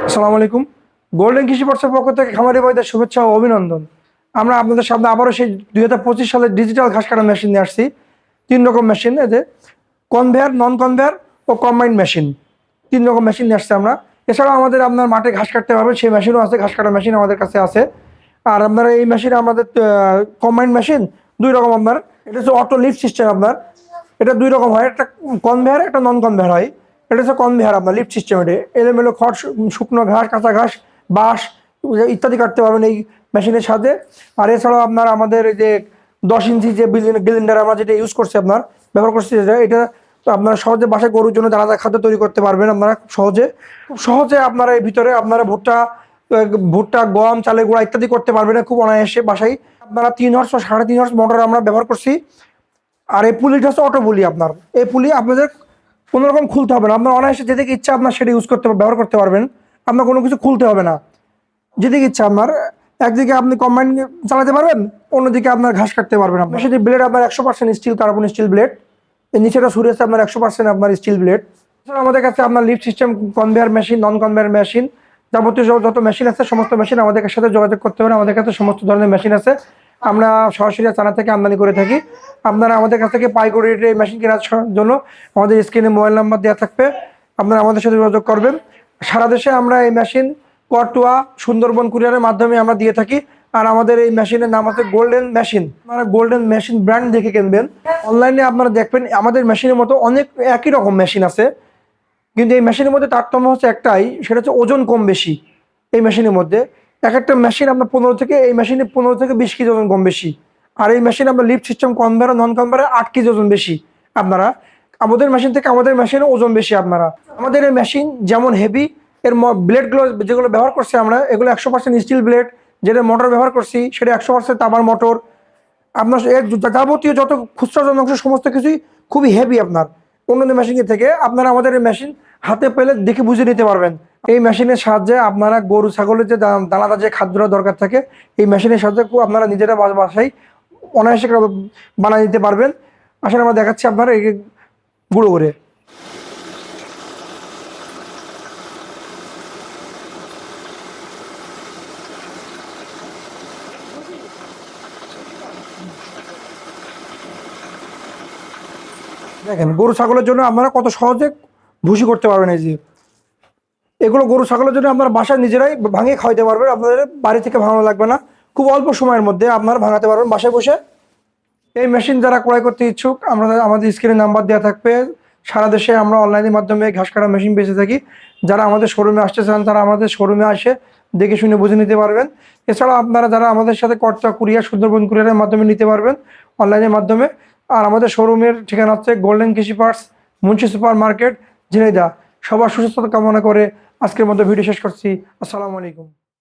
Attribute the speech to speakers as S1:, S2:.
S1: আসসালামু আলাইকুম। গোল্ডেন কৃষি পার্টসের পক্ষ থেকে খামারি ভাইদের শুভেচ্ছা ও অভিনন্দন। আমরা আপনাদের সামনে আবারও সেই 2025 সালের ডিজিটাল ঘাস কাটা মেশিন নিয়ে আসছি। 3 রকম মেশিন, এতে কনভেয়ার, নন কনভেয়ার ও কম্বাইন্ড মেশিন, 3 রকম মেশিন নিয়ে আসছে আমরা। এছাড়াও আমাদের আপনার মাঠে ঘাস কাটতে পারবেন সেই মেশিনও আছে, ঘাস কাটা মেশিন আমাদের কাছে আছে। আর আপনারা এই মেশিন আমাদের কম্বাইন্ড মেশিন 2 রকম আপনার। এটা হচ্ছে অটো লিফট সিস্টেম আপনার। এটা 2 রকম হয়, একটা কনভেয়ার, একটা নন কনভেয়ার হয়। এটা হচ্ছে কনভেয়ার আপনার লিফট সিস্টেম। এটা এলোমেলো খড়, শুকনো ঘাস, কাঁচা ঘাস, বাঁশ ইত্যাদি কাটতে পারবেন এই মেশিনের সাথে। আর এছাড়াও আপনার আমাদের এই যে 10 ইঞ্চি যে গ্রাইন্ডার আমরা যেটা ইউজ করছি, আপনার ব্যবহার করছি, এটা তো আপনারা সহজে বাসায় গরুর জন্য দানাদার খাদ্য তৈরি করতে পারবেন। আপনারা খুব সহজে আপনারা এই ভিতরে আপনারা ভুট্টা, গম, চালের গুঁড়া ইত্যাদি করতে পারবেন খুব অনায়াসে বাসায়। আপনারা 3 হর্স ও 3.5 হর্স মোটর আমরা ব্যবহার করছি। আর এই পুলিটা হচ্ছে অটো পুলি আপনার। এই পুলি আপনাদের কোনো রকম খুলতে হবে না, আপনার অনায়াসে যেদিকে ইচ্ছা আপনার সেটা ব্যবহার করতে পারবেন। আপনার কোনো কিছু খুলতে হবে না, যেদিকে ইচ্ছা আপনার। একদিকে আপনি কম্বাইন চালাতে পারবেন, অন্যদিকে আপনার ঘাস কাটতে পারবেন। আপনার সেটি ব্লেড আপনার 100% স্টিল, কার্বন স্টিল ব্লেড। এই নিচেটা সুরে আছে আপনার 100% আপনার স্টিল ব্লেড। এছাড়া আমাদের কাছে আপনার লিফট সিস্টেম, কনভেয়ার মেশিন, নন কনভেয়ার মেশিন, যাবতীয় যত মেশিন আছে সমস্ত মেশিন আমাদের সাথে যোগাযোগ করতে পারেন। আমাদের কাছে সমস্ত ধরনের মেশিন আছে, আমরা সরাসরি চায়না থেকে আমদানি করে থাকি। আপনারা আমাদের কাছ থেকে পাইকারি রেটে এই মেশিন কেনার জন্য আমাদের স্ক্রিনে মোবাইল নাম্বার দেওয়া থাকবে, আপনারা আমাদের সাথে যোগাযোগ করবেন। সারা দেশে আমরা এই মেশিন করতোয়া, সুন্দরবন কুরিয়ারের মাধ্যমে আমরা দিয়ে থাকি। আর আমাদের এই মেশিনের নাম আছে গোল্ডেন মেশিন। আপনারা গোল্ডেন মেশিন ব্র্যান্ড দেখে কিনবেন। অনলাইনে আপনারা দেখবেন আমাদের মেশিনের মতো অনেক একই রকম মেশিন আছে, কিন্তু এই মেশিনের মধ্যে তারতম্য হচ্ছে একটাই, সেটা হচ্ছে ওজন কম বেশি। এই মেশিনের মধ্যে এক একটা মেশিন আপনার 15 থেকে 20 কেজি ওজন কম বেশি। আর এই মেশিন আপনার লিফট সিস্টেম, কনভেয়ার, নন কনভেয়ারে 8 কেজি ওজন বেশি। আপনারা আমাদের মেশিন থেকে আমাদের মেশিনে ওজন বেশি। আমাদের এই মেশিন যেমন হেভি, এর ব্লেডগুলো যেগুলো ব্যবহার করছি আমরা, এগুলো 100% স্টিল ব্লেড। যেটা মোটর ব্যবহার করছি সেটা 100% তামার মোটর। আপনার এর যাবতীয় যত খুচরা যন্ত্রাংশ সমস্ত কিছুই খুবই হেভি আপনার অন্যান্য মেশিনের থেকে। আপনারা আমাদের এই মেশিন হাতে পেলে দেখে বুঝে নিতে পারবেন। এই মেশিনের সাহায্যে আপনারা গরু ছাগলের যে দানাদার যে খাদ্যটা দরকার থাকে, এই মেশিনের সাহায্যে আপনারা নিজেরা বাসায় অনায়াসে বানিয়ে নিতে পারবেন। আসলে আমরা দেখাচ্ছি আপনারা এই গুঁড়ো করে। দেখেন গরু ছাগলের জন্য আপনারা কত সহজে ভুসি করতে পারবেন। এই যে এগুলো গরু ছাগলের জন্য আপনারা বাসায় নিজেরাই ভাঙিয়ে খাওয়াতে পারবেন, আপনাদের বাড়ি থেকে ভাঙানো লাগবে না। খুব অল্প সময়ের মধ্যে আপনারা ভাঙাতে পারবেন বাসায় বসে। এই মেশিন যারা ক্রয় করতে ইচ্ছুক, আমাদের স্ক্রিনে নাম্বার দেওয়া থাকবে। সারা দেশে আমরা অনলাইনের মাধ্যমে ঘাস কাটা মেশিন বেঁচে থাকি। যারা আমাদের শোরুমে আসতে চান তারা আমাদের শোরুমে আসে দেখে শুনে বুঝে নিতে পারবেন। এছাড়াও আপনারা যারা আমাদের সাথে করতোয়া কুরিয়ার, সুন্দরবন কুরিয়ারের মাধ্যমে নিতে পারবেন অনলাইনের মাধ্যমে। আর আমাদের শোরুমের ঠিকানা হচ্ছে গোল্ডেন কৃষি parts, Munshi super market, Jhenaidah. সবার সুস্থতা কামনা করে আজকের মতো ভিডিও শেষ করছি। আসসালামু আলাইকুম।